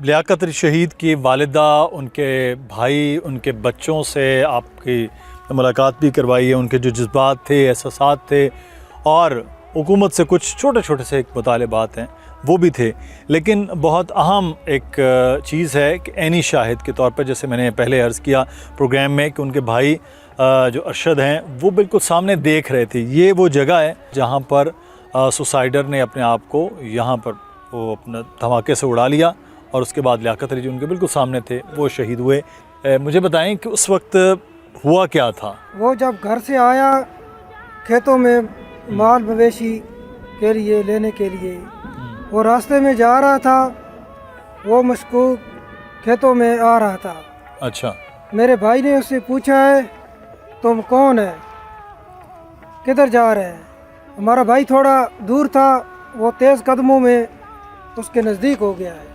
لیاقت علی شہید کی والدہ، ان کے بھائی، ان کے بچوں سے آپ کی ملاقات بھی کروائی ہے، ان کے جو جذبات تھے، احساسات تھے، اور حکومت سے کچھ چھوٹے چھوٹے سے ایک مطالبات ہیں وہ بھی تھے، لیکن بہت اہم ایک چیز ہے کہ عینی شاہد کے طور پر، جیسے میں نے پہلے عرض کیا پروگرام میں، کہ ان کے بھائی جو ارشد ہیں وہ بالکل سامنے دیکھ رہے تھے۔ یہ وہ جگہ ہے جہاں پر سوسائڈر نے اپنے آپ کو یہاں پر وہ اپنا دھماکے سے اڑا لیا، اور اس کے بعد لیاقت علی جو ان کے بالکل سامنے تھے وہ شہید ہوئے۔ مجھے بتائیں کہ اس وقت ہوا کیا تھا؟ وہ جب گھر سے آیا کھیتوں میں مال مویشی کے لیے لینے کے لیے، وہ راستے میں جا رہا تھا، وہ مشکوک کھیتوں میں آ رہا تھا۔ اچھا، میرے بھائی نے اس سے پوچھا ہے تم کون ہے، کدھر جا رہے ہیں؟ ہمارا بھائی تھوڑا دور تھا، وہ تیز قدموں میں اس کے نزدیک ہو گیا ہے۔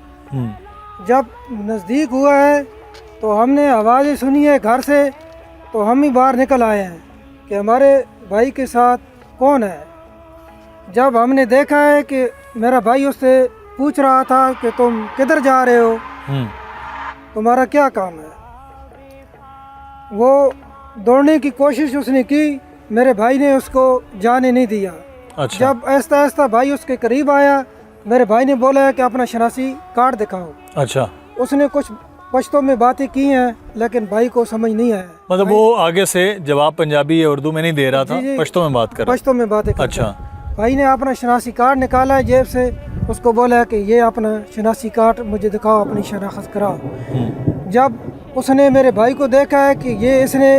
جب نزدیک ہوا ہے تو ہم نے آوازیں سنی ہے گھر سے، تو ہم ہی باہر نکل آئے ہیں کہ ہمارے بھائی کے ساتھ کون ہے۔ جب ہم نے دیکھا ہے کہ میرا بھائی اس سے پوچھ رہا تھا کہ تم کدھر جا رہے ہو، تمہارا کیا کام ہے، وہ دوڑنے کی کوشش اس نے کی، میرے بھائی نے اس کو جانے نہیں دیا۔ اچھا، جب آہستہ آہستہ بھائی اس کے قریب آیا، میرے بھائی نے بولا ہے کہ اپنا شناسی کارڈ دکھاؤ۔ اچھا، اس نے کچھ پشتوں میں باتیں کی ہیں لیکن بھائی کو سمجھ نہیں آیا۔ مطلب وہ آگے سے جواب پنجابی یا اردو میں نہیں دے رہا تھا، جی، پشتوں میں بات کر رہا پشتوں میں باتیں کرتا اچھا، ہے۔ بھائی نے اپنا شناسی کارڈ نکالا ہے جیب سے، اس کو بولا ہے کہ یہ اپنا شناسی کارڈ مجھے دکھاؤ، اپنی شناخت کراؤ۔ جب اس نے میرے بھائی کو دیکھا ہے کہ یہ اس نے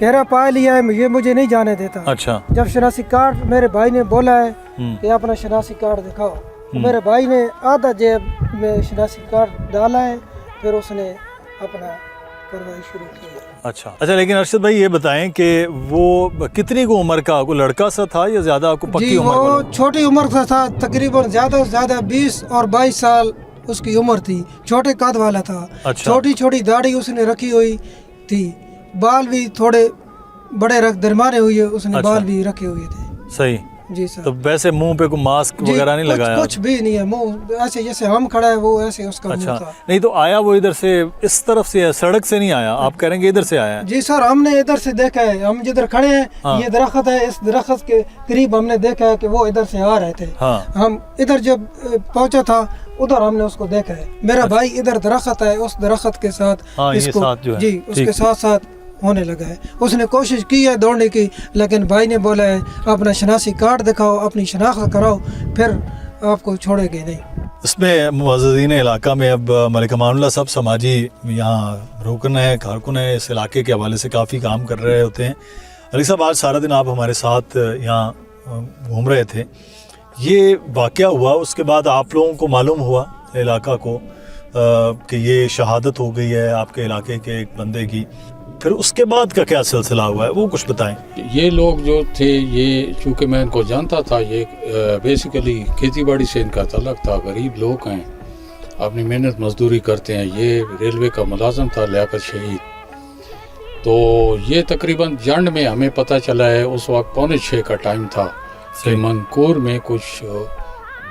گہرا پا لیا ہے، یہ مجھے نہیں جانے دیتا، اچھا، جب شناسی کارڈ میرے بھائی نے بولا ہے کہ اپنا شناسی کارڈ دکھاؤ، میرے بھائی نے آدھا جیب میں شناسی کارڈ ڈالا ہے، پھر اس نے اپنا کارروائی شروع کی ہے۔ اچھا، لیکن ارشد بھائی یہ بتائیں کہ وہ کتنی کو عمر کا، کوئی لڑکا سا تھا یا زیادہ کو پکی جی، عمر وہ والا؟ چھوٹی عمر کا تھا، تقریباً زیادہ سے زیادہ 20 اور 22 سال اس کی عمر تھی، چھوٹے قد والا تھا۔ اچھا، چھوٹی چھوٹی داڑھی اس نے رکھی ہوئی تھی، بال بھی تھوڑے بڑے درمیانے ہوئے اس نے بال بھی رکھے ہوئے تھے۔ صحیح۔ جی سر۔ تو ویسے منہ پہ کوئی ماسک وغیرہ نہیں لگایا؟ کچھ بھی نہیں ہے، منہ ایسے جیسے ہم کھڑا ہے وہ ایسے اس کا منہ اچھا، تھا۔ نہیں تو آیا وہ ادھر سے، اس طرف سے، سڑک سے نہیں آیا، آپ کہہ رہے ہیں کہ ادھر سے آیا ہے؟ جی سر، ہم نے ادھر سے دیکھا ہے، ہم جدھر کھڑے ہیں یہ درخت ہے، اس درخت کے قریب ہم نے دیکھا ہے کہ وہ ادھر سے آ رہے تھے۔ ہم ادھر جب پہنچا تھا ادھر ہم نے اس کو دیکھا ہے، میرا بھائی ادھر درخت ہے، اس درخت کے ساتھ اس کو جی اس کے ساتھ ساتھ ہونے لگا ہے۔ اس نے کوشش کی ہے دوڑنے کی، لیکن بھائی نے بولا ہے اپنا شناسی کارڈ دکھاؤ، اپنی شناخت کراؤ، پھر آپ کو چھوڑے گے نہیں۔ اس میں معززین علاقہ میں اب ملک امان اللہ صاحب سماجی یہاں رکن ہے، کارکن ہے، اس علاقے کے حوالے سے کافی کام کر رہے ہوتے ہیں۔ علی صاحب، آج سارا دن آپ ہمارے ساتھ یہاں گھوم رہے تھے، یہ واقعہ ہوا، اس کے بعد آپ لوگوں کو معلوم ہوا علاقہ کو کہ یہ شہادت ہو گئی ہے آپ کے علاقے کے ایک بندے کی، پھر اس کے بعد کا کیا سلسلہ ہوا ہے وہ کچھ بتائیں۔ یہ لوگ جو تھے، یہ چونکہ میں ان کو جانتا تھا، یہ بیسیکلی کھیتی باڑی سے ان کا تعلق تھا، غریب لوگ ہیں، اپنی محنت مزدوری کرتے ہیں۔ یہ ریلوے کا ملازم تھا لیاقت شہید۔ تو یہ تقریباً جنڈ میں ہمیں پتہ چلا ہے، اس وقت 5:45 کا ٹائم تھا کہ منکور میں کچھ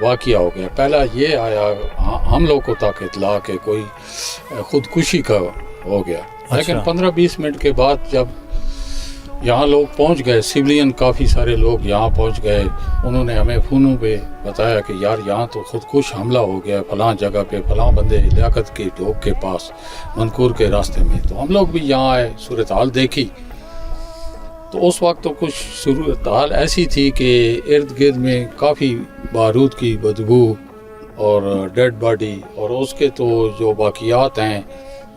واقعہ ہو گیا۔ پہلا یہ آیا ہم لوگ کو تک اطلاع کہ کوئی خودکشی کا ہو گیا، لیکن 15-20 منٹ کے بعد جب یہاں لوگ پہنچ گئے، سویلین کافی سارے لوگ یہاں پہنچ گئے، انہوں نے ہمیں فونوں پہ بتایا کہ یار یہاں تو خودکش حملہ ہو گیا فلاں جگہ پہ، فلاں بندے لیاقت کے ڈھوک کے پاس منکور کے راستے میں۔ تو ہم لوگ بھی یہاں آئے، صورتحال دیکھی، تو اس وقت تو کچھ صورتحال ایسی تھی کہ ارد گرد میں کافی بارود کی بدبو اور ڈیڈ باڈی، اور اس کے تو جو باقیات ہیں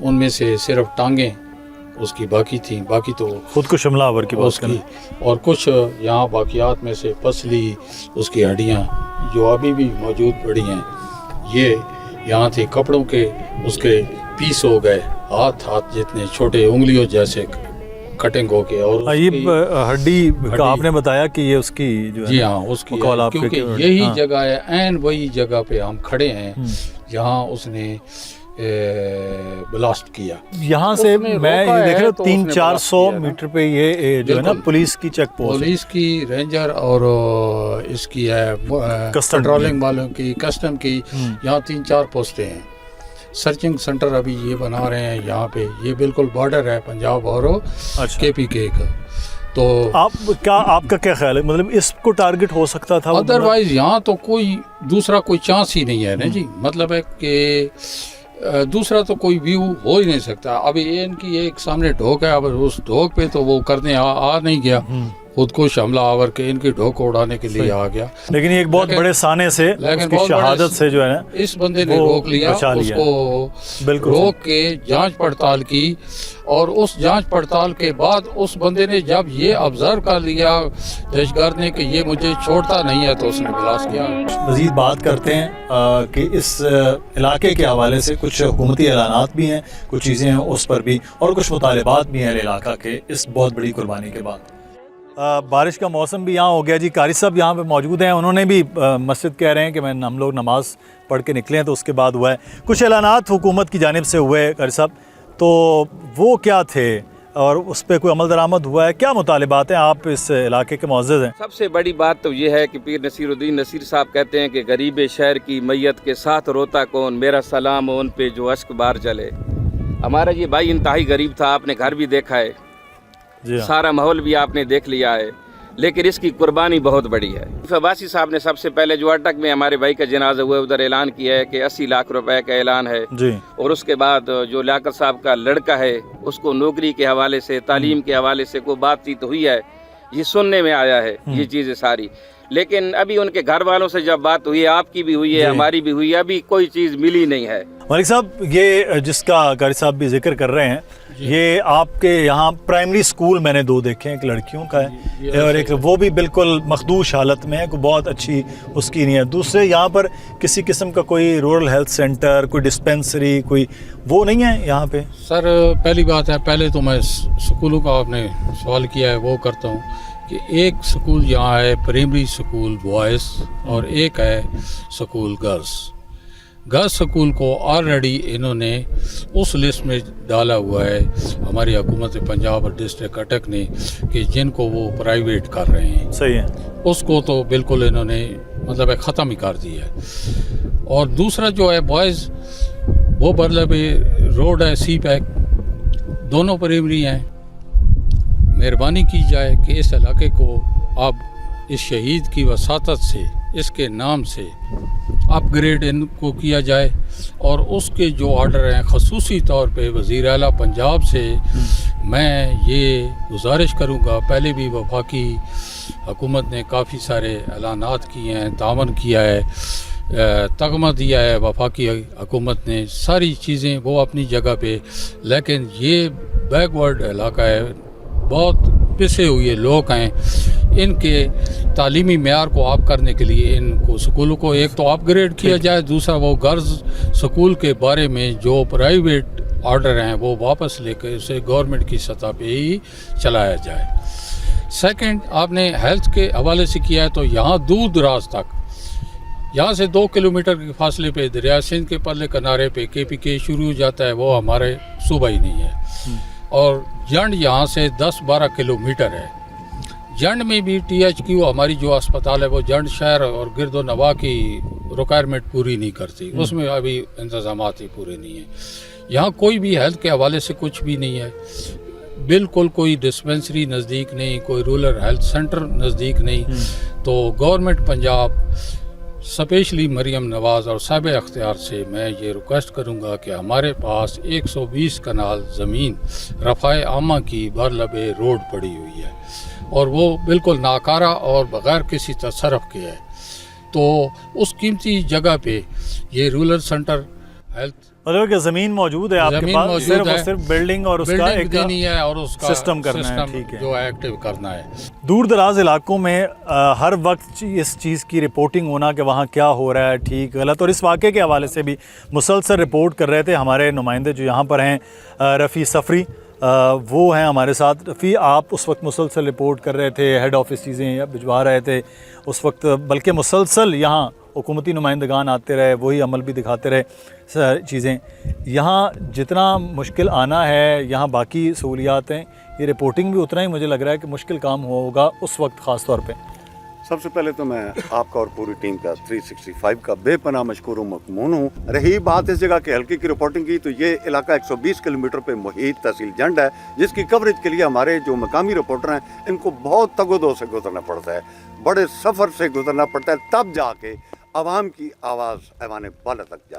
ان میں سے صرف ٹانگیں اس کی باقی تھیں، باقی تو خودکش حملہ آور کی بات کریں، اور کچھ یہاں باقیات میں سے پسلی، اس کی ہڈیاں جو ابھی بھی موجود پڑی ہیں، یہ یہاں تھی۔ کپڑوں کے اس کے پیس ہو گئے، ہاتھ جتنے چھوٹے انگلیوں جیسے کٹنگ ہو کے، اور یہ ہڈی کا آپ نے بتایا کہ یہ اس کی جو ہے، جی ہاں اس کی، کیونکہ یہی جگہ ہے، عین وہی جگہ پہ ہم کھڑے ہیں جہاں اس نے بلاسٹ کیا۔ یہاں سے میں یہ دیکھ رہا ہوں 300-400 میٹر پہ یہ جو ہے نا پولیس کی چیک پوسٹ، پولیس کی، رینجر اور اس کی ہے پٹرولنگ والوں کی، کسٹم کی، یہاں 3-4 پوسٹیں ہیں۔ सर्चिंग सेंटर अभी ये बना रहे हैं यहाँ पे, ये बिल्कुल बॉर्डर है पंजाब और अच्छा। KPK का। तो आपका क्या ख्याल है, मतलब इसको टारगेट हो सकता था? अदरवाइज यहाँ तो कोई दूसरा कोई चांस ही नहीं है ना जी, मतलब है कि दूसरा तो कोई व्यू हो ही नहीं सकता। अभी ये इनकी एक सामने ढोक है, अब उस ढोक पे तो वो करने आ नहीं गया, खुद को हमला आवर के इनकी ढोक उड़ाने के लिए आ गया। लेकिन एक बहुत बड़े साने से, उसकी शहादत से जो है ना, इस बंदे ने रोक लिया, उसको बिल्कुल रोक के जांच पड़ताल की, और उस जांच पड़ताल के बाद उस बंदे ने जब ये ऑब्जर्व कर लिया दहशतगर्द ने कि ये मुझे छोड़ता नहीं है, तो उसने ब्लास्ट किया। मज़ीद बात करते हैं कि इस इलाके के हवाले से कुछ हुकूमती ऐलानात भी हैं, कुछ चीज़ें हैं उस पर भी, और कुछ मुतालिबात भी हैं इलाका के इस बहुत बड़ी कुर्बानी के बाद। बारिश का मौसम भी यहाँ हो गया जी। कारी साहब यहाँ पे मौजूद हैं, उन्होंने भी मस्जिद कह रहे हैं कि हम लोग नमाज़ पढ़ के निकले हैं, तो उसके बाद हुआ है कुछ ऐलानात हुकूमत की जानिब से हुए कारी साहब, तो वो क्या थे और उस पर कोई अमल दरामद हुआ है? क्या मुतालिबात हैं? आप इस इलाके के मुअज़्ज़िज़ हैं। सबसे बड़ी बात तो ये है कि पीर नसीरुद्दीन नसीर साहब कहते हैं कि गरीब शहर की मैयत के साथ रोता कौन, मेरा सलाम उन पे जो अश्क बार चले। हमारा ये भाई इंतहाई गरीब था, आपने घर भी देखा है, सारा माहौल भी आपने देख लिया है, लेकिन इसकी कुर्बानी बहुत बड़ी है। फवासी साहब ने सबसे पहले जो अटक में हमारे भाई का जनाजा हुआ उधर ऐलान किया है कि 80 लाख रुपए का ऐलान है जी। और उसके बाद जो लियाकत साहब का लड़का है उसको नौकरी के हवाले से, तालीम के हवाले से कोई बातचीत हुई है, ये सुनने में आया है ये चीज़ें सारी। लेकिन अभी उनके घर वालों से जब बात हुई है, आपकी भी हुई है, हमारी भी हुई है, अभी कोई चीज़ मिली नहीं है। मलिक साहब, ये जिसका कारी साहब भी जिक्र कर रहे हैं, ये आपके यहाँ प्राइमरी स्कूल मैंने दो देखे हैं, एक लड़कियों का है और एक वो भी बिल्कुल मखदूश हालत में है, कोई बहुत अच्छी उसकी नहीं है। दूसरे यहाँ पर किसी किस्म का कोई रूरल हेल्थ सेंटर, कोई डिस्पेंसरी, कोई वो नहीं है यहाँ पे? सर पहली बात है, पहले तो मैं स्कूलों का आपने सवाल किया है वो करता हूँ कि एक स्कूल यहाँ है प्राइमरी स्कूल बॉयज़ और एक है स्कूल गर्ल्स स्कूल को ऑलरेडी इन्होंने उस लिस्ट में डाला हुआ है हमारी हुकूमत पंजाब और डिस्ट्रिक्ट अटक ने कि जिनको वो प्राइवेट कर रहे हैं। सही है। उसको तो बिल्कुल इन्होंने मतलब ख़त्म ही कर दिया है। और दूसरा जो है बॉयज़, वो मतलब रोड है सी पैक, दोनों प्राइमरी हैं। मेहरबानी की जाए कि इस इलाके को अब इस शहीद की वसातत से, इसके नाम से अपग्रेड इनको किया जाए, और उसके जो ऑर्डर हैं ख़ुसूसी तौर पे वज़ीर आला पंजाब से मैं ये गुजारिश करूँगा। पहले भी वफाकी हुकूमत ने काफ़ी सारे ऐलानात किए हैं, तावन किया है, तगमा दिया है वफाकी हुकूमत ने, सारी चीज़ें वो अपनी जगह पे, लेकिन ये बैकवर्ड इलाका है, बहुत पिसे हुए लोग हैं। इनके तालीमी मेयार को आप करने के लिए इनको स्कूलों को एक तो अपग्रेड किया जाए, दूसरा वो गर्ल्स स्कूल के बारे में जो प्राइवेट ऑर्डर हैं वो वापस लेकर उसे गवर्नमेंट की सतह पे ही चलाया जाए। सेकंड, आपने हेल्थ के हवाले से किया है, तो यहाँ दूर दराज तक, यहाँ से 2 किलोमीटर के फासले पे दरिया सिंध के परले किनारे पे KPK शुरू हो जाता है, वो हमारे सूबा ही नहीं है। और जंड यहाँ से 10-12 किलोमीटर है। जंड में भी THQ हमारी जो अस्पताल है वो जंड शहर और गिरदो नवा की रिक्वायरमेंट पूरी नहीं करती, उसमें अभी इंतजामात ही पूरे नहीं है। यहाँ कोई भी हेल्थ के हवाले से कुछ भी नहीं है, बिल्कुल कोई डिस्पेंसरी नज़दीक नहीं, कोई रूरल हेल्थ सेंटर नज़दीक नहीं। तो गवर्नमेंट पंजाब स्पेशली मरियम नवाज़ और साहिब अख्तियार से मैं ये रिक्वेस्ट करूँगा कि हमारे पास 120 कनाल ज़मीन रफ़ाए आमा की बरलबे रोड पड़ी हुई है और वो बिल्कुल नाकारा और बग़ैर किसी तसर्रुफ़ के है। तो उस कीमती जगह पे ये रूरल सेंटर हेल्थ मतलब कि ज़मीन मौजूद है आपके पास, सिर्फ बिल्डिंग और उसका एक देनी है और उसका सिस्टम करना है, ठीक है, जो एक्टिव करना है। दूर दराज इलाकों में हर वक्त इस चीज़ की रिपोर्टिंग होना कि वहाँ क्या हो रहा है, ठीक गलत, और इस वाक़े के हवाले से भी मुसलसल रिपोर्ट कर रहे थे हमारे नुमाइंदे जो यहाँ पर हैं, रफ़ी सफ़री वो हैं हमारे साथ। रफ़ी, आप उस वक्त मुसलसल रिपोर्ट कर रहे थे, हेड ऑफिस चीज़ें भिजवा रहे थे उस वक्त, बल्कि मुसलसल यहाँ हुकूमती नुमाइंदगान आते रहे, वही अमल भी दिखाते रहे चीज़ें। यहाँ जितना मुश्किल आना है, यहाँ बाकी सहूलियात हैं, ये रिपोर्टिंग भी उतना ही मुझे लग रहा है कि मुश्किल काम होगा उस वक्त ख़ास तौर पे। सबसे पहले तो मैं आपका और पूरी टीम का 365 का बेपनाह मशकूर मकमून हूँ। रही बात इस जगह के हल्के की रिपोर्टिंग की, तो ये इलाका 120 किलोमीटर पे मुहित तहसील जंड है, जिसकी कवरेज के लिए हमारे जो मकामी रिपोर्टर हैं इनको बहुत तगोदो से गुजरना पड़ता है, बड़े सफ़र से गुजरना पड़ता है, तब जाके आवाम की आवाज़ ऐवान बाला तक जाता है।